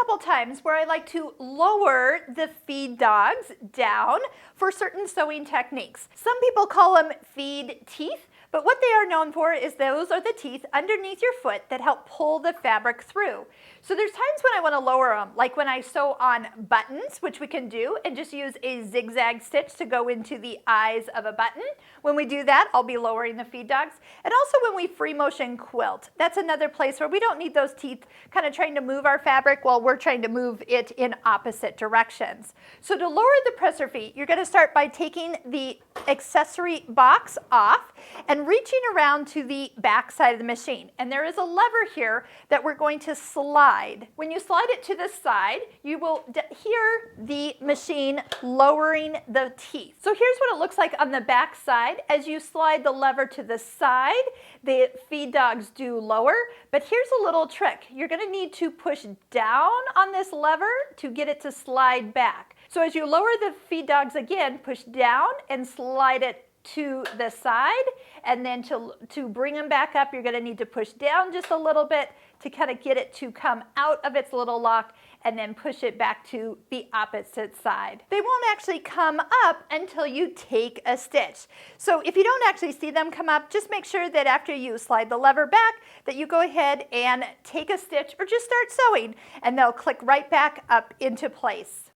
couple times where I like to lower the feed dogs down for certain sewing techniques. Some people call them feed teeth, but what they are known for is those are the teeth underneath your foot that help pull the fabric through. So there's times when I want to lower them, like when I sew on buttons, which we can do, and just use a zigzag stitch to go into the eyes of a button. When we do that, I'll be lowering the feed dogs. And also when we free motion quilt, that's another place where we don't need those teeth kind of trying to move our fabric while we're trying to move it in opposite directions. So to lower the presser feet, you're going to start by taking the accessory box off and reaching around to the back side of the machine. And there is a lever here that we're going to slide. When you slide it to the side, you will hear the machine lowering the teeth. So here's what it looks like on the back side. As you slide the lever to the side, the feed dogs do lower, but here's a little trick. You're going to need to push down on this lever to get it to slide back. So as you lower the feed dogs again, push down and slide it to the side, and then to bring them back up, you're going to need to push down just a little bit to kind of get it to come out of its little lock, and then push it back to the opposite side. They won't actually come up until you take a stitch. So if you don't actually see them come up, just make sure that after you slide the lever back that you go ahead and take a stitch or just start sewing, and they'll click right back up into place.